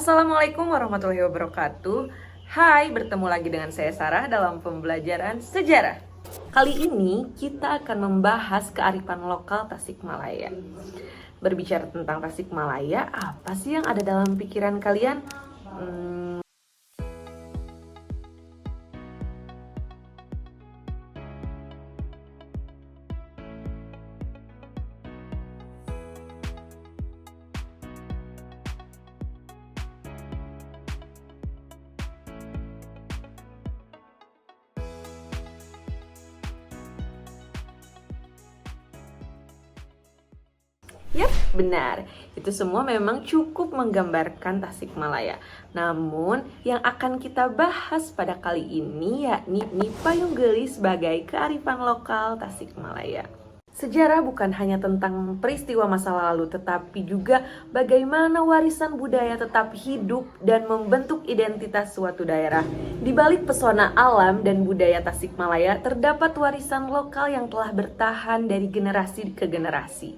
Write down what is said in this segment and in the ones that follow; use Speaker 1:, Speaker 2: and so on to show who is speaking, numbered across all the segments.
Speaker 1: Assalamualaikum warahmatullahi wabarakatuh. Hai, bertemu lagi dengan saya Sarah dalam pembelajaran sejarah. Kali ini kita akan membahas kearifan lokal Tasikmalaya. Berbicara tentang Tasikmalaya, apa sih yang ada dalam pikiran kalian? Yap, benar. Itu semua memang cukup menggambarkan Tasikmalaya. Namun, yang akan kita bahas pada kali ini yakni Payung Gelis sebagai kearifan lokal Tasikmalaya. Sejarah bukan hanya tentang peristiwa masa lalu, tetapi juga bagaimana warisan budaya tetap hidup dan membentuk identitas suatu daerah. Di balik pesona alam dan budaya Tasikmalaya, terdapat warisan lokal yang telah bertahan dari generasi ke generasi,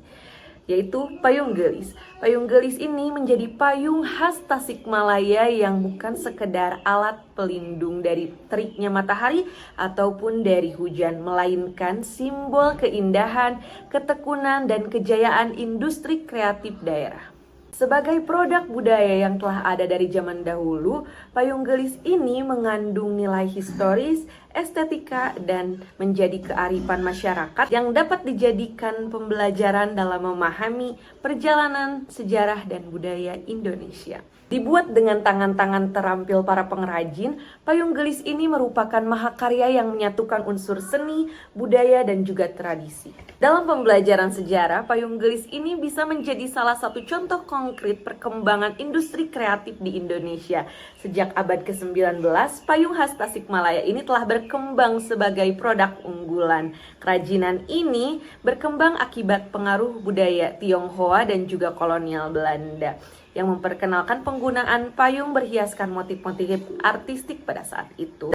Speaker 1: yaitu payung gelis. Payung gelis ini menjadi payung khas Tasikmalaya yang bukan sekedar alat pelindung dari teriknya matahari ataupun dari hujan, melainkan simbol keindahan, ketekunan, dan kejayaan industri kreatif daerah. Sebagai produk budaya yang telah ada dari zaman dahulu, payung gelis ini mengandung nilai historis, estetika, dan menjadi kearifan masyarakat yang dapat dijadikan pembelajaran dalam memahami perjalanan sejarah dan budaya Indonesia. Dibuat dengan tangan-tangan terampil para pengrajin, payung gelis ini merupakan mahakarya yang menyatukan unsur seni, budaya, dan juga tradisi. Dalam pembelajaran sejarah, payung gelis ini bisa menjadi salah satu contoh konkret perkembangan industri kreatif di Indonesia. Sejak abad ke-19, payung khas Tasikmalaya ini telah berkembang sebagai produk unggulan. Kerajinan ini berkembang akibat pengaruh budaya Tionghoa dan juga kolonial Belanda yang memperkenalkan penggunaan payung berhiaskan motif-motif artistik pada saat itu.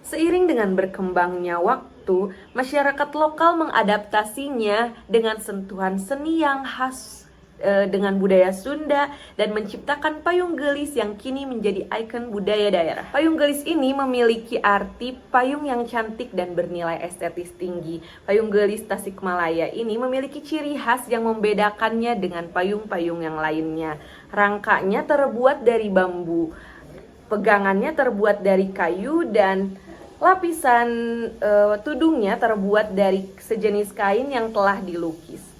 Speaker 1: Seiring dengan berkembangnya waktu, masyarakat lokal mengadaptasinya dengan sentuhan seni yang khas dengan budaya Sunda dan menciptakan payung gelis yang kini menjadi ikon budaya daerah. Payung gelis ini memiliki arti payung yang cantik dan bernilai estetis tinggi. Payung gelis Tasikmalaya ini memiliki ciri khas yang membedakannya dengan payung-payung yang lainnya. Rangkanya terbuat dari bambu, pegangannya terbuat dari kayu, dan lapisan tudungnya terbuat dari sejenis kain yang telah dilukis.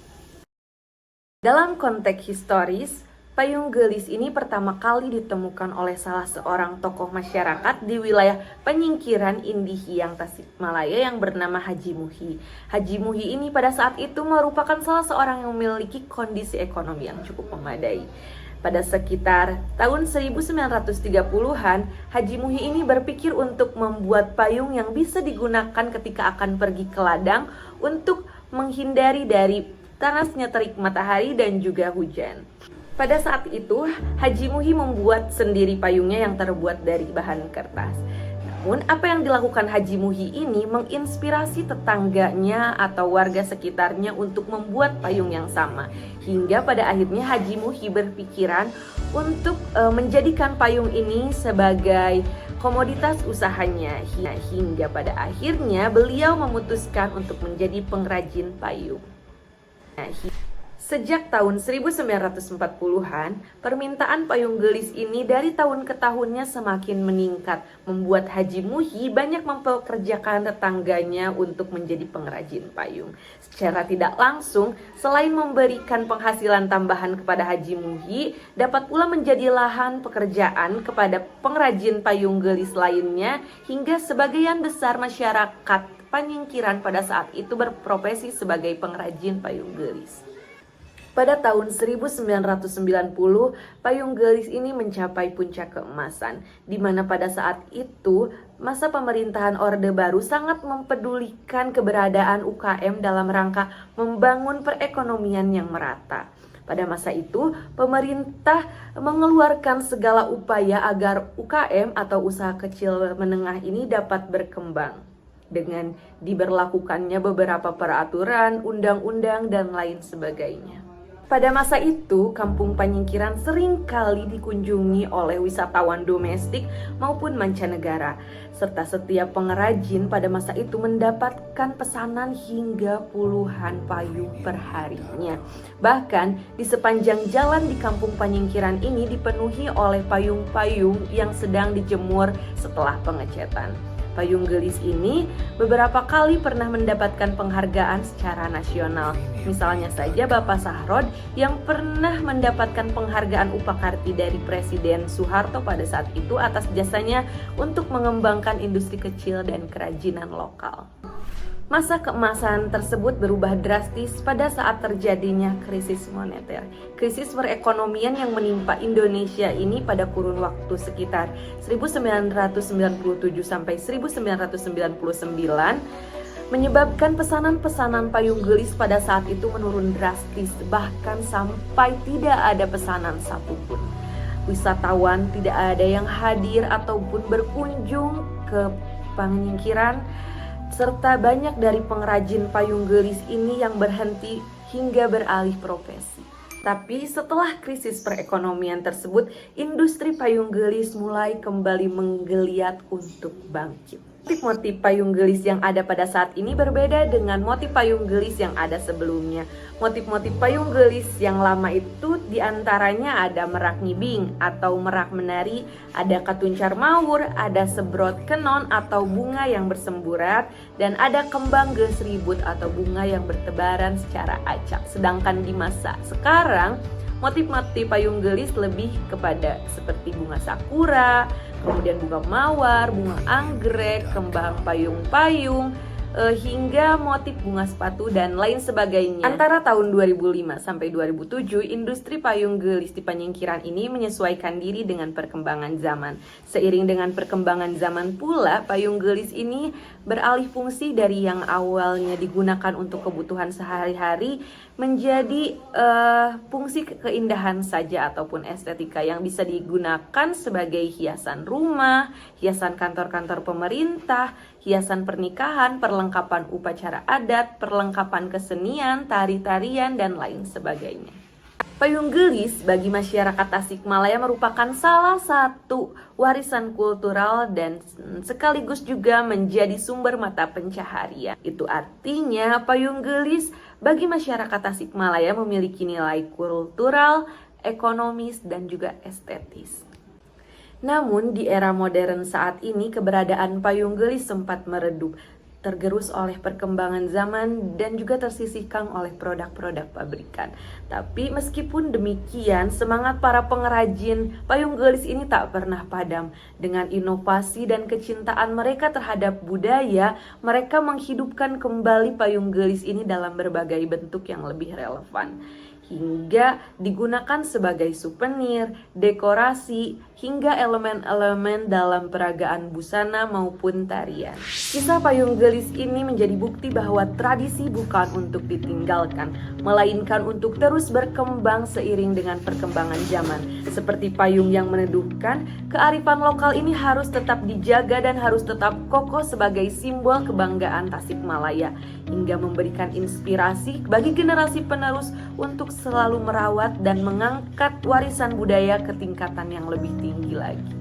Speaker 1: Dalam konteks historis, payung gelis ini pertama kali ditemukan oleh salah seorang tokoh masyarakat di wilayah penyingkiran Indihiyang Tasikmalaya yang bernama Haji Muhi. Haji Muhi ini pada saat itu merupakan salah seorang yang memiliki kondisi ekonomi yang cukup memadai. Pada sekitar tahun 1930-an, Haji Muhi ini berpikir untuk membuat payung yang bisa digunakan ketika akan pergi ke ladang untuk menghindari dari panasnya terik matahari dan juga hujan. Pada saat itu, Haji Muhi membuat sendiri payungnya yang terbuat dari bahan kertas. Namun, apa yang dilakukan Haji Muhi ini menginspirasi tetangganya atau warga sekitarnya untuk membuat payung yang sama. Hingga pada akhirnya Haji Muhi berpikiran untuk menjadikan payung ini sebagai komoditas usahanya. Hingga pada akhirnya beliau memutuskan untuk menjadi pengrajin payung. Sejak tahun 1940-an, permintaan payung gelis ini dari tahun ke tahunnya semakin meningkat, membuat Haji Muhi banyak mempekerjakan tetangganya untuk menjadi pengrajin payung. Secara tidak langsung, selain memberikan penghasilan tambahan kepada Haji Muhi, dapat pula menjadi lahan pekerjaan kepada pengrajin payung gelis lainnya, hingga sebagian besar masyarakat penyingkiran pada saat itu berprofesi sebagai pengrajin payung gelis. Pada tahun 1990, payung gelis ini mencapai puncak keemasan, di mana pada saat itu masa pemerintahan Orde Baru sangat mempedulikan keberadaan UKM dalam rangka membangun perekonomian yang merata. Pada masa itu, pemerintah mengeluarkan segala upaya agar UKM atau usaha kecil menengah ini dapat berkembang dengan diberlakukannya beberapa peraturan, undang-undang, dan lain sebagainya. Pada masa itu, Kampung Panyingkiran sering kali dikunjungi oleh wisatawan domestik maupun mancanegara, serta setiap pengrajin pada masa itu mendapatkan pesanan hingga puluhan payung per harinya. Bahkan di sepanjang jalan di Kampung Panyingkiran ini dipenuhi oleh payung-payung yang sedang dijemur setelah pengecetan. Payung gelis ini beberapa kali pernah mendapatkan penghargaan secara nasional. Misalnya saja Bapak Sahrod yang pernah mendapatkan penghargaan Upakarti dari Presiden Soeharto pada saat itu atas jasanya untuk mengembangkan industri kecil dan kerajinan lokal. Masa keemasan tersebut berubah drastis pada saat terjadinya krisis moneter. Krisis perekonomian yang menimpa Indonesia ini pada kurun waktu sekitar 1997 sampai 1999 menyebabkan pesanan-pesanan payung gelis pada saat itu menurun drastis, bahkan sampai tidak ada pesanan satupun. Wisatawan tidak ada yang hadir ataupun berkunjung ke Panyingkiran, serta banyak dari pengrajin payung gelis ini yang berhenti hingga beralih profesi. Tapi setelah krisis perekonomian tersebut, industri payung gelis mulai kembali menggeliat untuk bangkit. Motif payung gelis yang ada pada saat ini berbeda dengan motif payung gelis yang ada sebelumnya. Motif-motif payung gelis yang lama itu diantaranya ada merak ngibing atau merak menari, ada katuncar mawur, ada sebrot kenon atau bunga yang bersemburat, dan ada kembang gesribut atau bunga yang bertebaran secara acak. Sedangkan di masa sekarang, motif-motif payung gelis lebih kepada seperti bunga sakura, kemudian bunga mawar, bunga anggrek, kembang payung-payung, hingga motif bunga sepatu dan lain sebagainya. Antara tahun 2005 sampai 2007, industri payung gelis di Panyingkiran ini menyesuaikan diri dengan perkembangan zaman. Seiring dengan perkembangan zaman pula, payung gelis ini beralih fungsi dari yang awalnya digunakan untuk kebutuhan sehari-hari menjadi fungsi keindahan saja ataupun estetika yang bisa digunakan sebagai hiasan rumah, hiasan kantor-kantor pemerintah, hiasan pernikahan, perlengkapan upacara adat, perlengkapan kesenian, tari-tarian, dan lain sebagainya. Payung gelis bagi masyarakat Tasikmalaya merupakan salah satu warisan kultural dan sekaligus juga menjadi sumber mata pencaharian. Itu artinya payung gelis bagi masyarakat Tasikmalaya memiliki nilai kultural, ekonomis, dan juga estetis. Namun di era modern saat ini keberadaan payung gelis sempat meredup, tergerus oleh perkembangan zaman dan juga tersisihkan oleh produk-produk pabrikan. Tapi meskipun demikian, semangat para pengrajin payung gelis ini tak pernah padam. Dengan inovasi dan kecintaan mereka terhadap budaya, mereka menghidupkan kembali payung gelis ini dalam berbagai bentuk yang lebih relevan, hingga digunakan sebagai souvenir, dekorasi, hingga elemen-elemen dalam peragaan busana maupun tarian. Kisah payung gelis ini menjadi bukti bahwa tradisi bukan untuk ditinggalkan, melainkan untuk terus berkembang seiring dengan perkembangan zaman. Seperti payung yang meneduhkan, kearifan lokal ini harus tetap dijaga dan harus tetap kokoh sebagai simbol kebanggaan Tasikmalaya, hingga memberikan inspirasi bagi generasi penerus untuk selalu merawat dan mengangkat warisan budaya ke tingkatan yang lebih tinggi lagi.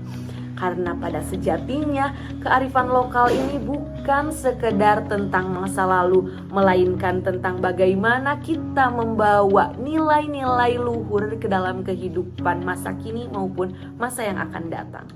Speaker 1: Karena pada sejatinya kearifan lokal ini bukan sekedar tentang masa lalu, melainkan tentang bagaimana kita membawa nilai-nilai luhur ke dalam kehidupan masa kini maupun masa yang akan datang.